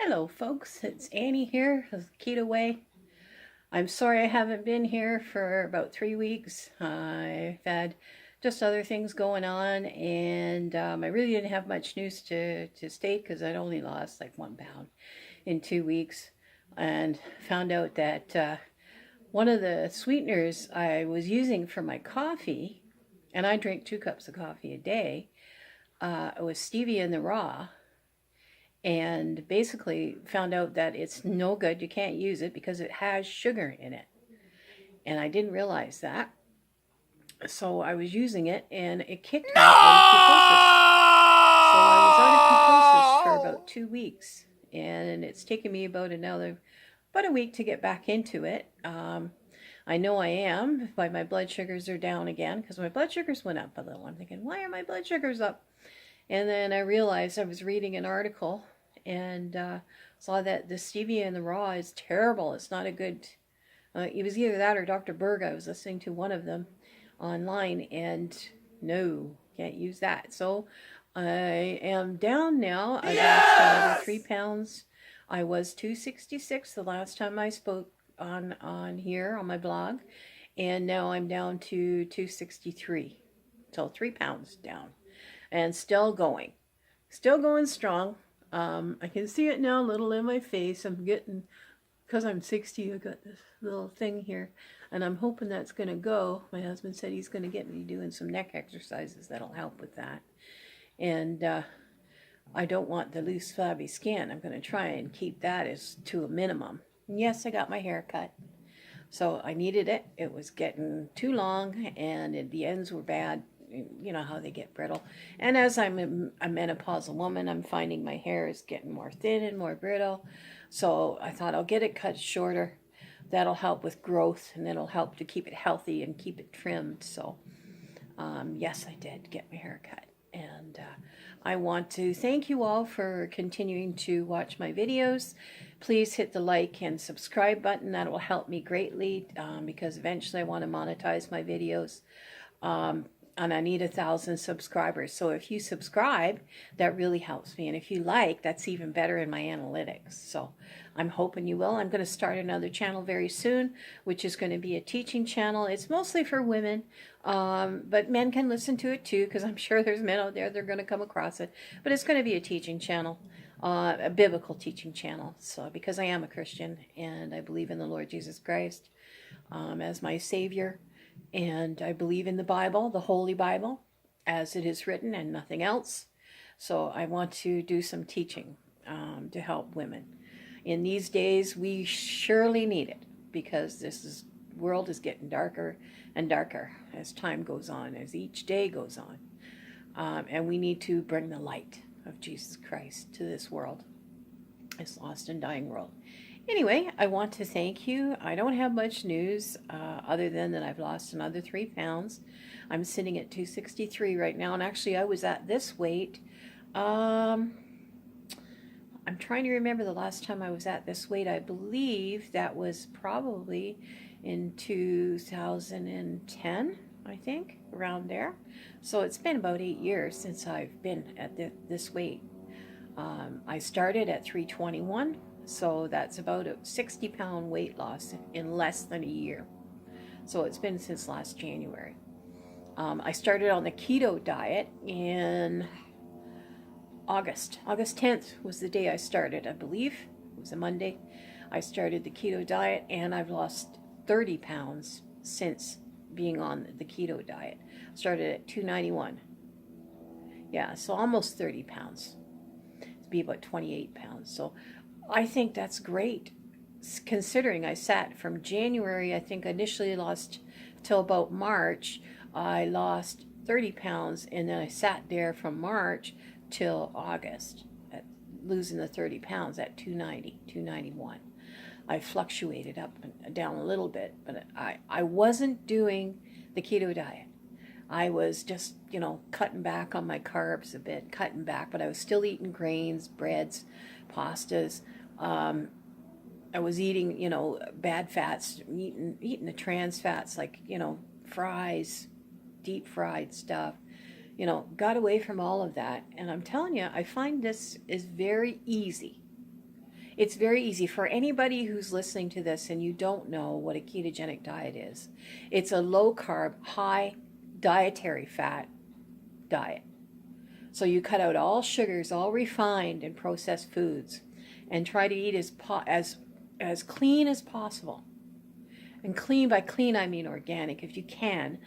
Hello folks, it's Annie here with Keto Way. I'm sorry I haven't been here for about 3 weeks. I've had just other things going on, and I really didn't have much news to state because I'd only lost like 1 pound in 2 weeks, and found out that one of the sweeteners I was using for my coffee, and I drink 2 cups of coffee a day, was stevia in the raw, and basically found out that it's no good. You can't use it because it has sugar in it. And I didn't realize that. So I was using it and it kicked me out of ketosis. So I was out of ketosis for about 2 weeks. And it's taken me about a week to get back into it. I know I am, but my blood sugars are down again because my blood sugars went up a little. I'm thinking, why are my blood sugars up? And then I realized I was reading an article and saw that the stevia in the raw is terrible. It's not a good, it was either that or Dr. Berg. I was listening to one of them online, and no, can't use that. So I am down now. I lost another 3 pounds. I was 266 the last time I spoke on here on my blog, and now I'm down to 263. So 3 pounds down. And still going strong. I can see it now a little in my face. I'm getting, because I'm 60, I got this little thing here, and I'm hoping that's going to go. My husband said he's going to get me doing some neck exercises that'll help with that. And I don't want the loose flabby skin. I'm going to try and keep that as to a minimum. And yes, I got my hair cut. So I needed it. It was getting too long, and the ends were bad. You know how they get brittle. And as I'm a menopausal woman, I'm finding my hair is getting more thin and more brittle. So I thought I'll get it cut shorter. That'll help with growth, and it'll help to keep it healthy and keep it trimmed. So yes, I did get my hair cut. And I want to thank you all for continuing to watch my videos. Please hit the like and subscribe button. That will help me greatly because eventually I want to monetize my videos. And I need 1,000 subscribers. So if you subscribe, that really helps me. And if you like, that's even better in my analytics. So I'm hoping you will. I'm going to start another channel very soon, which is going to be a teaching channel. It's mostly for women, but men can listen to it too, because I'm sure there's men out there that are going to come across it. But it's going to be a teaching channel, a biblical teaching channel. So because I am a Christian and I believe in the Lord Jesus Christ as my Savior. And I believe in the Bible, the Holy Bible, as it is written and nothing else. So I want to do some teaching to help women. In these days, we surely need it because this world is getting darker and darker as time goes on, as each day goes on. And we need to bring the light of Jesus Christ to this world, this lost and dying world. Anyway, I want to thank you. I don't have much news other than that I've lost another 3 pounds. I'm sitting at 263 right now, and actually I was at this weight. I'm trying to remember the last time I was at this weight. I believe that was probably in 2010, I think, around there. So it's been about 8 years since I've been at this weight. I started at 321. So that's about a 60-pound weight loss in less than a year. So it's been since last January. I started on the keto diet in August. August 10th was the day I started, I believe. It was a Monday. I started the keto diet, and I've lost 30 pounds since being on the keto diet. Started at 291. Yeah, so almost 30 pounds. To be about 28 pounds. So I think that's great, considering I sat from January, I think I initially lost till about March. I lost 30 pounds, and then I sat there from March till August, losing the 30 pounds at 290, 291. I fluctuated up and down a little bit, but I wasn't doing the keto diet. I was just, cutting back on my carbs a bit, but I was still eating grains, breads, pastas. I was eating, bad fats, eating the trans fats, like, fries, deep fried stuff, got away from all of that. And I'm telling you, I find this is very easy. It's very easy for anybody who's listening to this and you don't know what a ketogenic diet is. It's a low carb, high dietary fat diet. So you cut out all sugars, all refined and processed foods, and try to eat as clean as possible. And clean, by clean I mean organic if you can.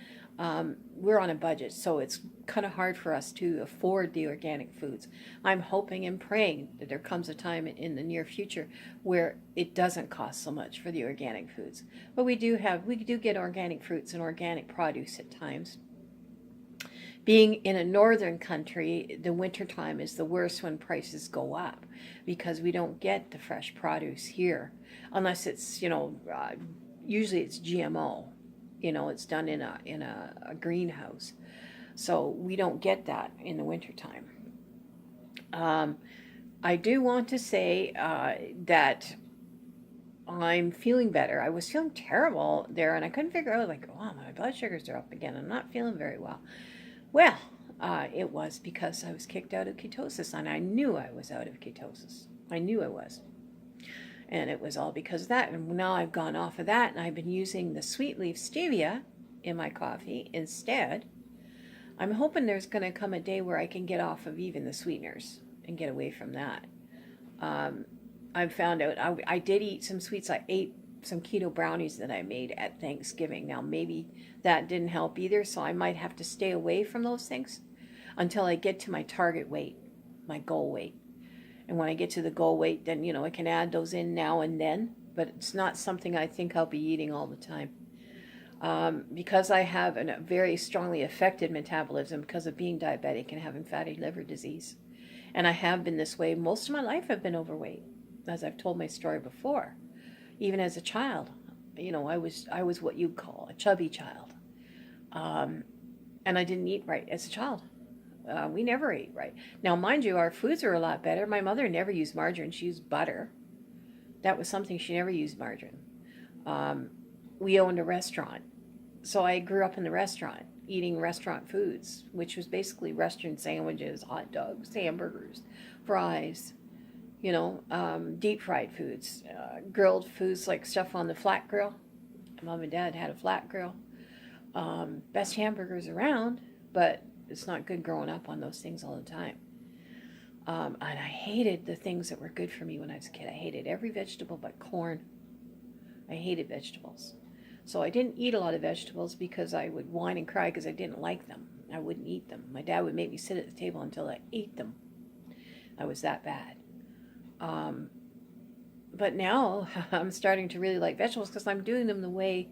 We're on a budget, so it's kind of hard for us to afford the organic foods. I'm hoping and praying that there comes a time in the near future where it doesn't cost so much for the organic foods. But we do get organic fruits and organic produce at times. Being in a northern country, the wintertime is the worst when prices go up because we don't get the fresh produce here unless it's, usually it's GMO. It's done in a greenhouse. So we don't get that in the wintertime. I do want to say that I'm feeling better. I was feeling terrible there, and I couldn't figure out, wow, my blood sugars are up again. I'm not feeling very well. Well, it was because I was kicked out of ketosis, and I knew I was out of ketosis. I knew I was. And it was all because of that. And now I've gone off of that, and I've been using the sweet leaf stevia in my coffee instead. I'm hoping there's going to come a day where I can get off of even the sweeteners and get away from that. I've found out I did eat some sweets. I ate some keto brownies that I made at Thanksgiving. Now, maybe that didn't help either, so I might have to stay away from those things until I get to my target weight, my goal weight. And when I get to the goal weight, then, I can add those in now and then, but it's not something I think I'll be eating all the time. Because I have a very strongly affected metabolism because of being diabetic and having fatty liver disease. And I have been this way. Most of my life I've been overweight, as I've told my story before. Even as a child, I was what you'd call a chubby child. And I didn't eat right as a child. We never ate right. Now, mind you, our foods are a lot better. My mother never used margarine. She used butter. That was something she never used margarine. We owned a restaurant. So I grew up in the restaurant, eating restaurant foods, which was basically restaurant sandwiches, hot dogs, hamburgers, fries, deep fried foods, grilled foods like stuff on the flat grill. Mom and Dad had a flat grill. Best hamburgers around, but it's not good growing up on those things all the time. And I hated the things that were good for me when I was a kid. I hated every vegetable but corn. I hated vegetables. So I didn't eat a lot of vegetables because I would whine and cry because I didn't like them. I wouldn't eat them. My dad would make me sit at the table until I ate them. I was that bad. But now I'm starting to really like vegetables because I'm doing them the way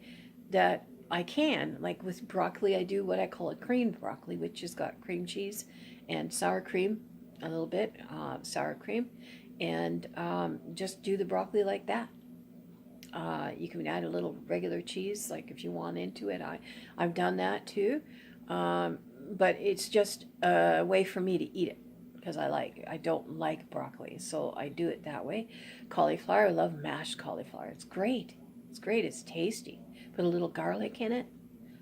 that I can. Like with broccoli, I do what I call a creamed broccoli, which has got cream cheese and sour cream, a little bit, sour cream, and just do the broccoli like that. You can add a little regular cheese, like if you want into it. I've done that too, but it's just a way for me to eat it because I don't like broccoli, so I do it that way. Cauliflower, I love mashed cauliflower. It's great. It's great. It's tasty. Put a little garlic in it,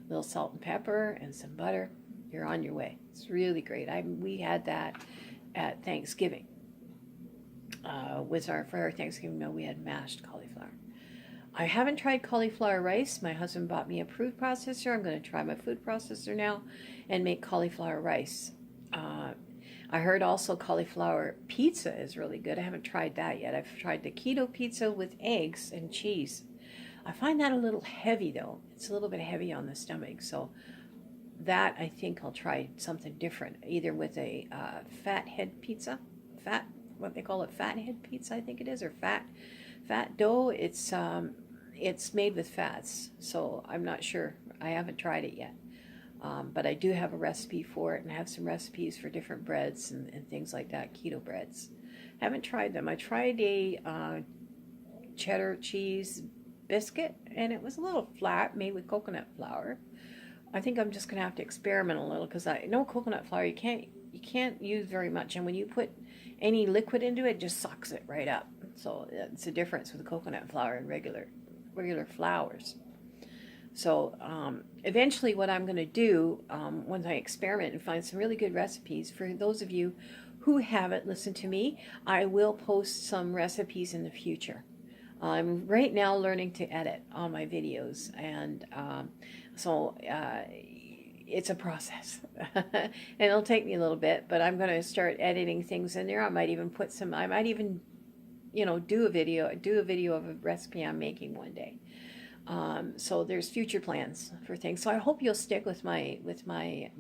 a little salt and pepper, and some butter. You're on your way. It's really great. We had that at Thanksgiving. For our Thanksgiving meal, we had mashed cauliflower. I haven't tried cauliflower rice. My husband bought me a food processor. I'm going to try my food processor now and make cauliflower rice. I heard also cauliflower pizza is really good. I haven't tried that yet. I've tried the keto pizza with eggs and cheese. I find that a little heavy though. It's a little bit heavy on the stomach. So that I think I'll try something different, either with a fathead pizza, what they call it, fathead pizza, I think it is, or fat dough. It's made with fats, so I'm not sure. I haven't tried it yet. But I do have a recipe for it, and I have some recipes for different breads and things like that, keto breads. Haven't tried them. I tried a cheddar cheese biscuit, and it was a little flat, made with coconut flour. I think I'm just going to have to experiment a little because I know coconut flour you can't use very much, and when you put any liquid into it, it just sucks it right up. So it's a difference with coconut flour and regular flours. So eventually what I'm going to do once I experiment and find some really good recipes for those of you who haven't listened to me, I will post some recipes in the future. I'm right now learning to edit on my videos, and so it's a process. And it'll take me a little bit, but I'm going to start editing things in there. I might even put some, I might even, do a video of a recipe I'm making one day. So there's future plans for things. So I hope you'll stick with my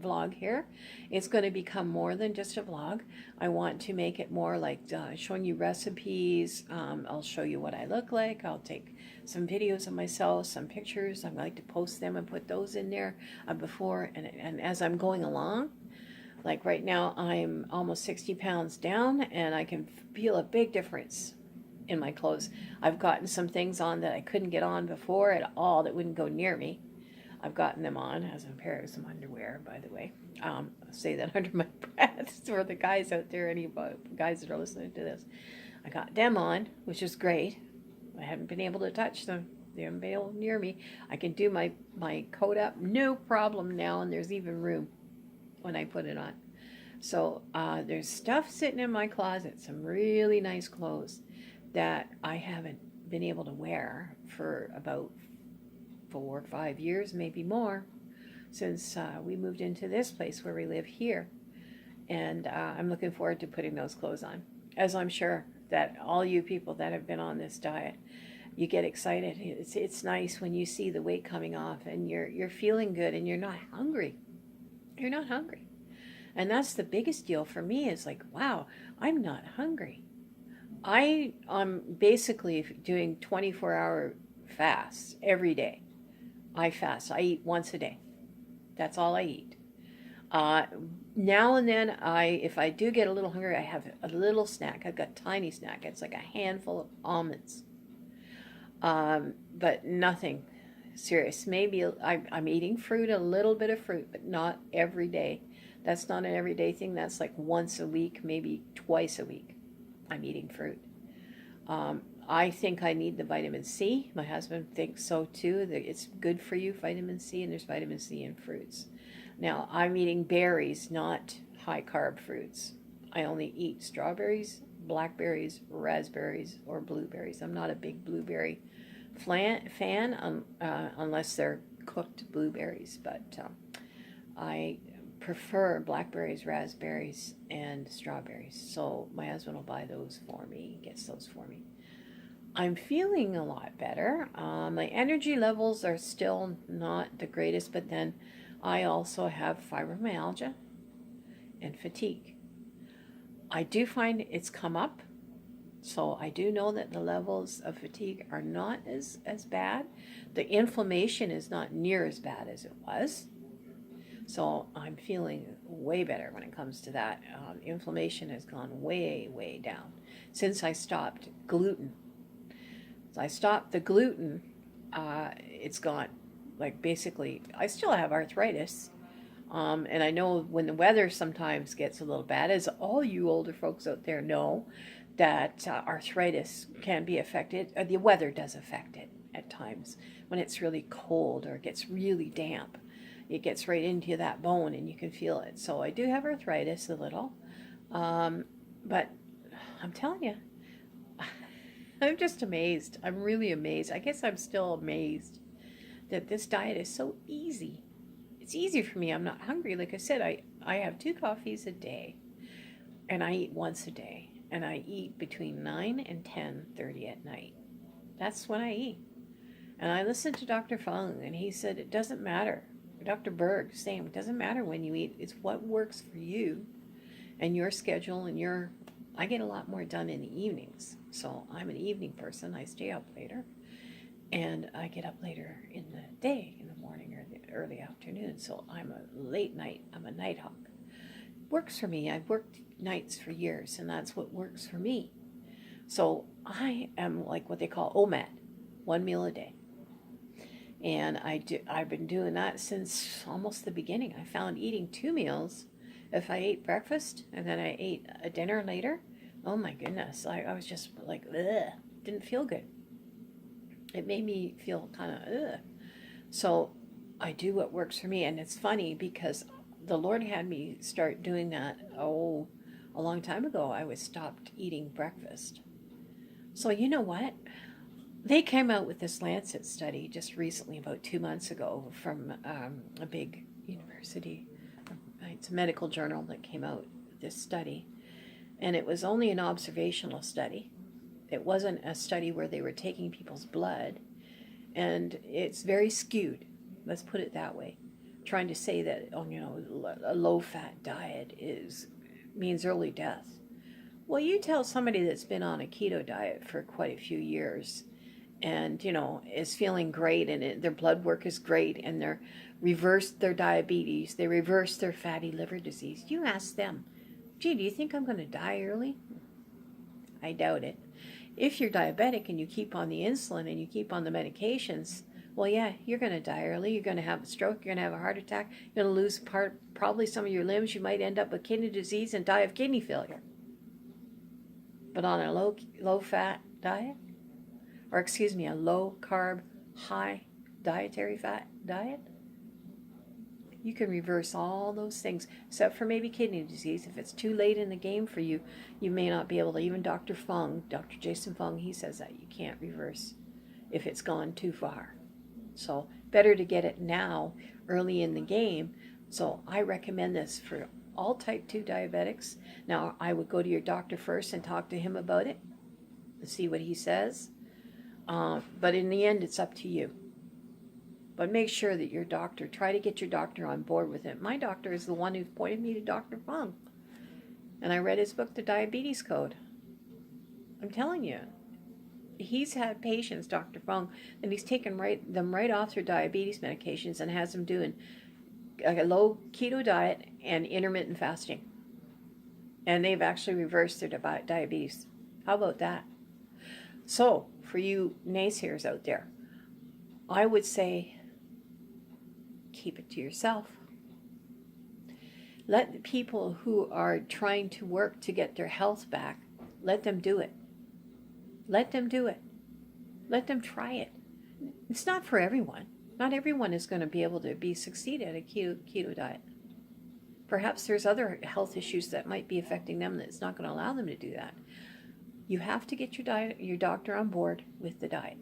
vlog here. It's going to become more than just a vlog. I want to make it more like showing you recipes. I'll show you what I look like. I'll take some videos of myself, some pictures. I like to post them and put those in there before and as I'm going along. Like right now, I'm almost 60 pounds down, and I can feel a big difference in my clothes. I've gotten some things on that I couldn't get on before at all, that wouldn't go near me. I've gotten them on as a pair of some underwear, by the way. I'll say that under my breath for the guys out there, any guys that are listening to this. I got them on, which is great. I haven't been able to touch them. They haven't been able near me. I can do my coat up, no problem now, and there's even room when I put it on. So there's stuff sitting in my closet, some really nice clothes that I haven't been able to wear for about 4 or 5 years, maybe more, since we moved into this place where we live here. And I'm looking forward to putting those clothes on, as I'm sure that all you people that have been on this diet, you get excited. It's nice when you see the weight coming off and you're feeling good and you're not hungry. You're not hungry. And that's the biggest deal for me, is like, wow, I'm not hungry. I'm basically doing 24-hour fasts every day. I fast. I eat once a day. That's all I eat. Now and then, if I do get a little hungry, I have a little snack. I've got a tiny snack. It's like a handful of almonds. But nothing serious. Maybe I'm eating fruit, a little bit of fruit, but not every day. That's not an everyday thing. That's like once a week, maybe twice a week. I'm eating fruit. I think I need the vitamin C. My husband thinks so too. That it's good for you, vitamin C, and there's vitamin C in fruits. Now, I'm eating berries, not high-carb fruits. I only eat strawberries, blackberries, raspberries, or blueberries. I'm not a big blueberry fan unless they're cooked blueberries, but I prefer blackberries, raspberries, and strawberries. So my husband will buy those for me, gets those for me. I'm feeling a lot better. My energy levels are still not the greatest, but then I also have fibromyalgia and fatigue. I do find it's come up, so I do know that the levels of fatigue are not as bad. The inflammation is not near as bad as it was. So I'm feeling way better when it comes to that. Inflammation has gone way, way down since I stopped gluten. So I stopped the gluten, it's gone. Like basically, I still have arthritis. And I know when the weather sometimes gets a little bad, as all you older folks out there know, that arthritis can be affected. The weather does affect it at times. When it's really cold or it gets really damp, it gets right into that bone and you can feel it. So I do have arthritis a little. But I'm telling you, I'm just amazed. I'm really amazed. I guess I'm still amazed that this diet is so easy. It's easy for me. I'm not hungry. Like I said, I have 2 coffees a day, and I eat once a day, and I eat between 9 and 10:30 at night. That's when I eat. And I listened to Dr. Fung, and he said it doesn't matter. Dr. Berg saying it doesn't matter when you eat. It's what works for you and your schedule and your... I get a lot more done in the evenings. So I'm an evening person. I stay up later. And I get up later in the day, in the morning or the early afternoon. So I'm a late night. I'm a night hawk. Works for me. I've worked nights for years, and that's what works for me. So I am like what they call OMAD, 1 meal a day. And I've been doing that since almost the beginning. I found eating 2 meals, if I ate breakfast and then I ate a dinner later, oh my goodness, I was just like, ugh, didn't feel good. It made me feel kind of, ugh. So I do what works for me. And it's funny because the Lord had me start doing that, a long time ago, I was stopped eating breakfast. So you know what? They came out with this Lancet study just recently, about 2 months ago, from a big university. It's a medical journal that came out with this study. And it was only an observational study. It wasn't a study where they were taking people's blood. And it's very skewed, let's put it that way. Trying to say that, a low-fat diet means early death. Well, you tell somebody that's been on a keto diet for quite a few years and, is feeling great and their blood work is great and they're reversed their diabetes, they reversed their fatty liver disease. You ask them, gee, do you think I'm going to die early? I doubt it. If you're diabetic and you keep on the insulin and you keep on the medications, well, yeah, you're going to die early. You're going to have a stroke. You're going to have a heart attack. You're going to lose probably some of your limbs. You might end up with kidney disease and die of kidney failure. But on a low-fat diet, or a low-carb, high dietary fat diet, you can reverse all those things, except for maybe kidney disease. If it's too late in the game for you, you may not be able to. Even Dr. Jason Fung, he says that you can't reverse if it's gone too far. So better to get it now, early in the game. So I recommend this for all type 2 diabetics. Now, I would go to your doctor first and talk to him about it and see what he says. But in the end, it's up to you. But make sure that try to get your doctor on board with it. My doctor is the one who pointed me to Dr. Fung. And I read his book, The Diabetes Code. I'm telling you, he's had patients, Dr. Fung, and he's taken them right off their diabetes medications and has them doing a low keto diet and intermittent fasting. And they've actually reversed their diabetes. How about that? So, for you naysayers out there, I would say keep it to yourself. Let the people who are trying to work to get their health back, let them do it. Let them do it. Let them try it. It's not for everyone. Not everyone is going to be able to succeed at a keto diet. Perhaps there's other health issues that might be affecting them that's not going to allow them to do that. You have to get your doctor on board with the diet.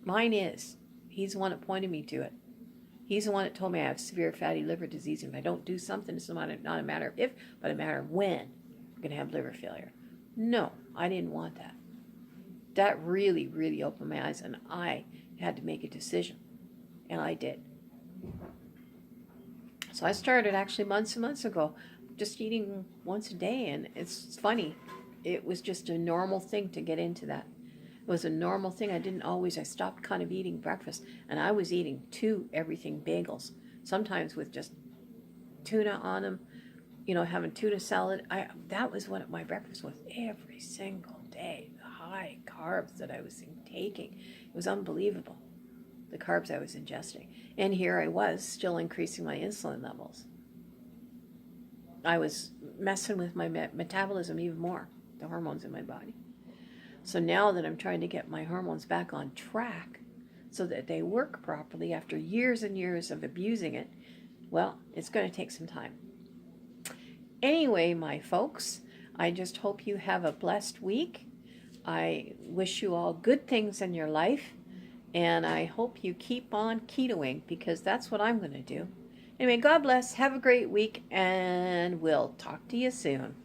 Mine is. He's the one that pointed me to it. He's the one that told me I have severe fatty liver disease, and if I don't do something, it's not a matter of if, but a matter of when I'm going to have liver failure. No, I didn't want that. That really, really opened my eyes, and I had to make a decision, and I did. So I started actually months and months ago, just eating once a day, and it's funny. It was just a normal thing to get into that. It was a normal thing. I stopped kind of eating breakfast, and I was eating 2 everything bagels, sometimes with just tuna on them, having tuna salad. That was what my breakfast was every single day. The high carbs that I was taking. It was unbelievable, the carbs I was ingesting. And here I was still increasing my insulin levels. I was messing with my metabolism even more, the hormones in my body. So now that I'm trying to get my hormones back on track so that they work properly after years and years of abusing it, well, it's going to take some time. Anyway, my folks, I just hope you have a blessed week. I wish you all good things in your life, and I hope you keep on ketoing, because that's what I'm going to do. Anyway, God bless. Have a great week, and we'll talk to you soon.